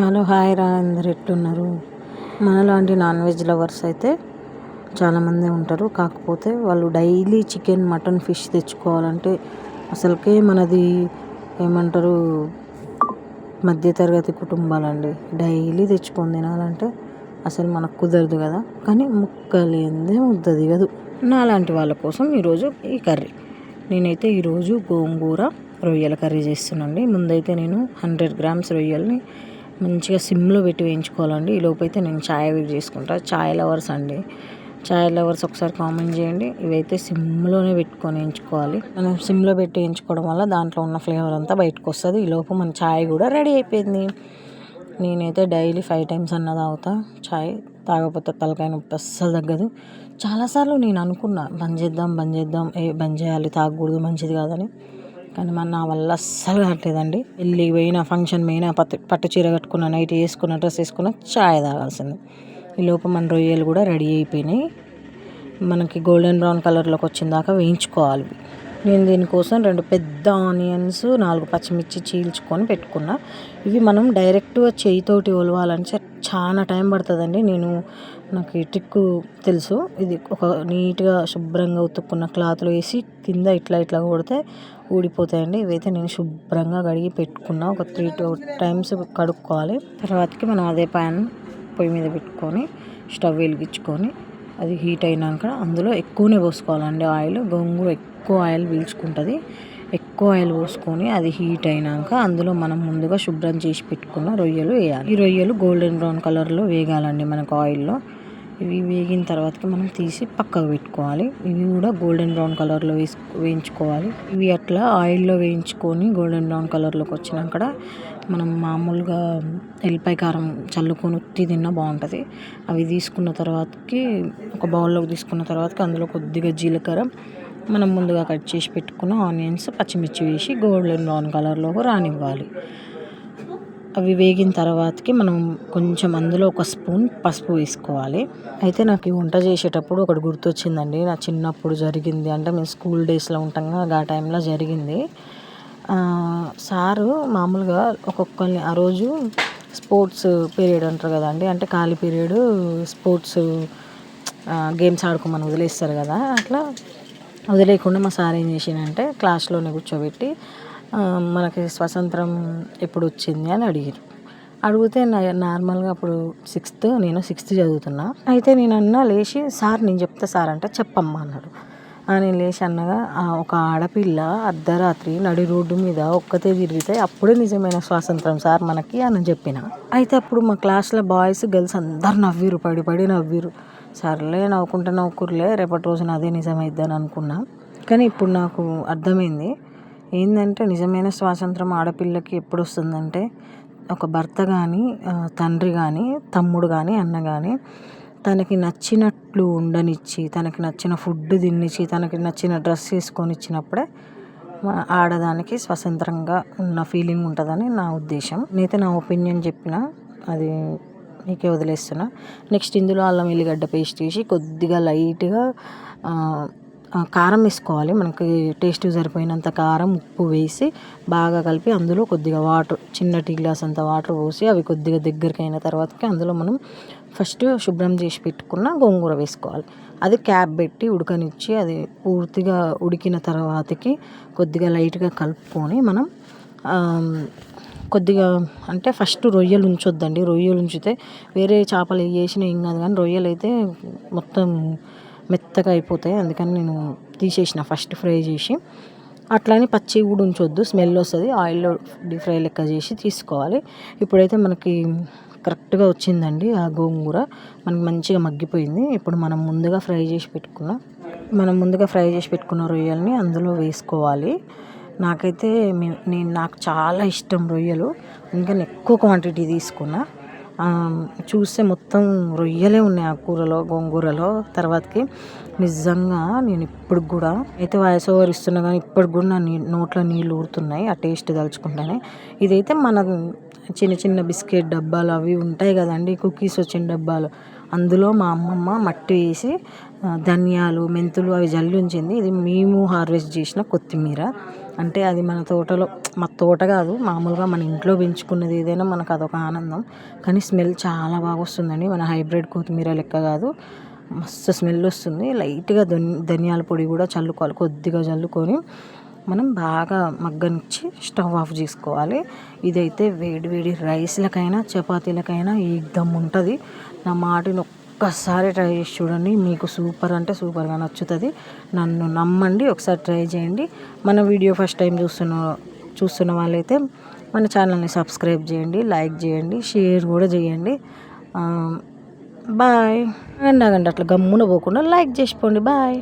Hello hi రా, అందరు ఎట్లున్నారు? మనలాంటి నాన్ వెజ్ లవర్స్ అయితే చాలామంది ఉంటారు. కాకపోతే వాళ్ళు డైలీ చికెన్, మటన్, ఫిష్ తెచ్చుకోవాలంటే అసలుకే మనది ఏమంటారు, మధ్యతరగతి కుటుంబాలండి. డైలీ తెచ్చుకొని తినాలంటే అసలు మనకు కుదరదు కదా. కానీ ముక్కలేందే ముద్ద దిగదు. నాలాంటి వాళ్ళ కోసం ఈరోజు ఈ కర్రీ. నేనైతే ఈరోజు గోంగూర రొయ్యల కర్రీ చేస్తున్నాండి. ముందైతే నేను 100 గ్రామ్స్ రొయ్యల్ని మంచిగా సిమ్లో పెట్టి వేయించుకోవాలండి. ఈ లోపైతే నేను ఛాయ్ వేడి చేసుకుంటా. ఛాయ్ లవర్స్ అండి, ఛాయ్ లవర్స్ ఒకసారి కామెంట్ చేయండి. ఇవైతే సిమ్లోనే పెట్టుకొని వేయించుకోవాలి. మనం సిమ్లో పెట్టి వేయించుకోవడం వల్ల దాంట్లో ఉన్న ఫ్లేవర్ అంతా బయటకు వస్తుంది. ఈ లోపు మన ఛాయ్ కూడా రెడీ అయిపోయింది. నేనైతే డైలీ 5 టైమ్స్ అన్న తాగుతా ఛాయ్. తాగకపోతే తలకాయ నొప్పి అస్సలు తగ్గదు. చాలాసార్లు నేను అనుకున్నా బంద్ చేద్దాం బంద్ చేయాలి, తాగకూడదు, మంచిది కాదని. కానీ నా వల్ల అస్సలు కావట్లేదండి. పెళ్ళికి పోయినా, ఫంక్షన్ పోయినా, పట్టు చీర కట్టుకున్న, నైట్ వేసుకున్న, డ్రెస్ వేసుకున్న ఛాయ్ తాగాల్సింది. ఈ లోపు మన రొయ్యలు కూడా రెడీ అయిపోయినాయి. మనకి గోల్డెన్ బ్రౌన్ కలర్లోకి వచ్చిన దాకా వేయించుకోవాలి. నేను దీనికోసం 2 పెద్ద ఆనియన్స్, 4 పచ్చిమిర్చి చీల్చుకొని పెట్టుకున్నా. ఇవి మనం డైరెక్ట్గా చేయితోటి ఒలవాలంటే చాలా టైం పడుతుందండి. నాకు ఈ ట్రిక్ తెలుసు. ఇది ఒక నీట్గా శుభ్రంగా ఉతుక్కున్న క్లాత్లో వేసి కింద ఇట్లా కొడితే ఊడిపోతాయండి. ఇవైతే నేను శుభ్రంగా కడిగి పెట్టుకున్నా. ఒక 3 టైమ్స్ కడుక్కోవాలి. తర్వాతకి మనం అదే ప్యాన్ పొయ్యి మీద పెట్టుకొని స్టవ్ వెలిగించుకొని అది హీట్ అయినాక అందులో ఎక్కువనే పోసుకోవాలండి ఆయిల్. గోంగూర ఎక్కువ ఆయిల్ పీల్చుకుంటుంది. ఎక్కువ ఆయిల్ పోసుకొని అది హీట్ అయినాక అందులో మనం ముందుగా శుభ్రం చేసి పెట్టుకున్న రొయ్యలు వేయాలి. ఈ రొయ్యలు గోల్డెన్ బ్రౌన్ కలర్లో వేగాలండి మనకు ఆయిల్లో. ఇవి వేగిన తర్వాతకి మనం తీసి పక్కకు పెట్టుకోవాలి. ఇవి కూడా గోల్డెన్ బ్రౌన్ కలర్లో వేయించుకోవాలి. ఇవి అట్లా ఆయిల్లో వేయించుకొని గోల్డెన్ బ్రౌన్ కలర్లోకి వచ్చినాక మనం మామూలుగా ఎల్లిపాయ కారం చల్లుకొని ఉత్తి తిన్నా బాగుంటుంది. అవి తీసుకున్న తర్వాతకి ఒక బౌల్లోకి తీసుకున్న తర్వాతకి అందులో కొద్దిగా జీలకర్ర, మనం ముందుగా కట్ చేసి పెట్టుకున్న ఆనియన్స్, పచ్చిమిర్చి వేసి గోల్డెన్ బ్రౌన్ కలర్లోకి రానివ్వాలి. అవి వేగిన తర్వాతకి మనం కొంచెం అందులో 1 స్పూన్ పసుపు వేసుకోవాలి. అయితే నాకు ఈ వంట చేసేటప్పుడు ఒకటి గుర్తొచ్చిందండి. నా చిన్నప్పుడు జరిగింది. అంటే మేము స్కూల్ డేస్లో ఉంటాం కదా, ఆ టైంలో జరిగింది. సారు మామూలుగా ఒక్కొక్కరిని ఆ రోజు స్పోర్ట్స్ పీరియడ్ అంటారు కదండి, అంటే ఖాళీ పీరియడ్ స్పోర్ట్స్ గేమ్స్ ఆడుకోమని వదిలేస్తారు కదా. అట్లా వదిలేయకుండా మా సార్ ఏం చేసిండంటే క్లాస్లోనే కూర్చోబెట్టి మనకి స్వతంత్రం ఎప్పుడు వచ్చింది అని అడిగితే నార్మల్గా అప్పుడు నేను సిక్స్త్ చదువుతున్నా. అయితే నేను అన్నా లేచి, సార్ నేను చెప్తా సార్ అంటే చెప్పమ్మా అన్నాడు. నేను లేచి అన్నగా, ఒక ఆడపిల్ల అర్ధరాత్రి నడి రోడ్డు మీద ఒక్కతే తిరిగితే అప్పుడే నిజమైన స్వాతంత్రం సార్ మనకి అని చెప్పిన. అయితే అప్పుడు మా క్లాస్లో బాయ్స్, గర్ల్స్ అందరు నవ్విరు, పడి నవ్విరు. సర్లే నవ్వుకుర్లే, రేపటి రోజున అదే నిజమైద్దని అనుకున్నా. కానీ ఇప్పుడు నాకు అర్థమైంది ఏంటంటే, నిజమైన స్వాతంత్రం ఆడపిల్లకి ఎప్పుడు వస్తుందంటే, ఒక భర్త కానీ, తండ్రి కానీ, తమ్ముడు కానీ, అన్న కానీ తనకి నచ్చినట్లు ఉండనిచ్చి, తనకి నచ్చిన ఫుడ్ తినిచ్చి, తనకి నచ్చిన డ్రెస్ వేసుకొని ఇచ్చినప్పుడే ఆడదానికి స్వతంత్రంగా ఉన్న ఫీలింగ్ ఉంటుందని నా ఉద్దేశం. నేనైతే నా ఒపీనియన్ చెప్పిన, అది నీకే వదిలేస్తున్నా. నెక్స్ట్ ఇందులో అల్లం వెల్లిగడ్డ పేస్ట్ వేసి కొద్దిగా లైట్గా కారం వేసుకోవాలి. మనకి టేస్ట్ సరిపోయినంత కారం, ఉప్పు వేసి బాగా కలిపి అందులో కొద్దిగా వాటర్, చిన్న టీ గ్లాస్ అంత వాటర్ పోసి అవి కొద్దిగా దగ్గరికి అయిన తర్వాతకి అందులో మనం ఫస్ట్ శుభ్రం చేసి పెట్టుకున్న గోంగూర వేసుకోవాలి. అది క్యాప్ పెట్టి ఉడకనిచ్చి అది పూర్తిగా ఉడికిన తర్వాతకి కొద్దిగా లైట్గా కలుపుకొని మనం కొద్దిగా, అంటే ఫస్ట్ రొయ్యలు ఉంచొద్దండి. రొయ్యలు ఉంచితే వేరే చేపలు వేసినా ఏం కాదు, కానీ రొయ్యలు అయితే మొత్తం మెత్తగా అయిపోతాయి. అందుకని నేను తీసేసిన ఫస్ట్ ఫ్రై చేసి. అట్లానే పచ్చి కూడా ఉంచొద్దు, స్మెల్ వస్తుంది. ఆయిల్లో డీప్ ఫ్రై లెక్క చేసి తీసుకోవాలి. ఇప్పుడైతే మనకి కరెక్ట్గా వచ్చిందండి ఆ గోంగూర, మనకి మంచిగా మగ్గిపోయింది. ఇప్పుడు మనం ముందుగా ఫ్రై చేసి పెట్టుకున్న రొయ్యల్ని అందులో వేసుకోవాలి. నాకు చాలా ఇష్టం రొయ్యలు, అందుకని ఎక్కువ క్వాంటిటీ తీసుకున్నా. చూస్తే మొత్తం రొయ్యలే ఉన్నాయి ఆ కూరలో, గోంగూరలో. తర్వాతకి నిజంగా నేను ఇప్పుడు కూడా అయితే వాయిస్ ఓవర్ ఇస్తున్నా, కానీ ఇప్పటికి కూడా నా నోట్లో నీళ్ళు ఊరుతున్నాయి ఆ టేస్ట్ తలుచుకుంటానే. ఇదైతే మన చిన్న బిస్కెట్ డబ్బాలు అవి ఉంటాయి కదండి, కుకీస్ వచ్చిన డబ్బాలు, అందులో మా అమ్మమ్మ మట్టి వేసి ధనియాలు, మెంతులు అవి జల్లి ఉంచింది. ఇది మేము హార్వెస్ట్ చేసిన కొత్తిమీర. అంటే అది మన తోటలో, మా తోట కాదు, మామూలుగా మన ఇంట్లో పెంచుకున్నది ఏదైనా మనకు అదొక ఆనందం. కానీ స్మెల్ చాలా బాగా వస్తుందండి. మన హైబ్రిడ్ కొత్తిమీర లెక్క కాదు, మస్తు స్మెల్ వస్తుంది. లైట్గా ధనియాల పొడి కూడా చల్లుకోవాలి, కొద్దిగా చల్లుకొని మనం బాగా మగ్గనిచ్చి స్టవ్ ఆఫ్ చేసుకోవాలి. ఇదైతే వేడి వేడి రైస్లకైనా చపాతీలకైనా ఏకదమ్ ఉంటుంది. నా మాటని ఒక్కసారి ట్రై చేసి చూడండి, మీకు సూపర్ అంటే సూపర్గా నచ్చుతుంది. నన్ను నమ్మండి, ఒకసారి ట్రై చేయండి. మన వీడియో ఫస్ట్ టైం చూస్తున్న వాళ్ళైతే మన ఛానల్ని సబ్స్క్రైబ్ చేయండి, లైక్ చేయండి, షేర్ కూడా చేయండి. బాయ్. ఆగండి అట్లా గమ్మున పోకుండా లైక్ చేసిపోండి. బాయ్.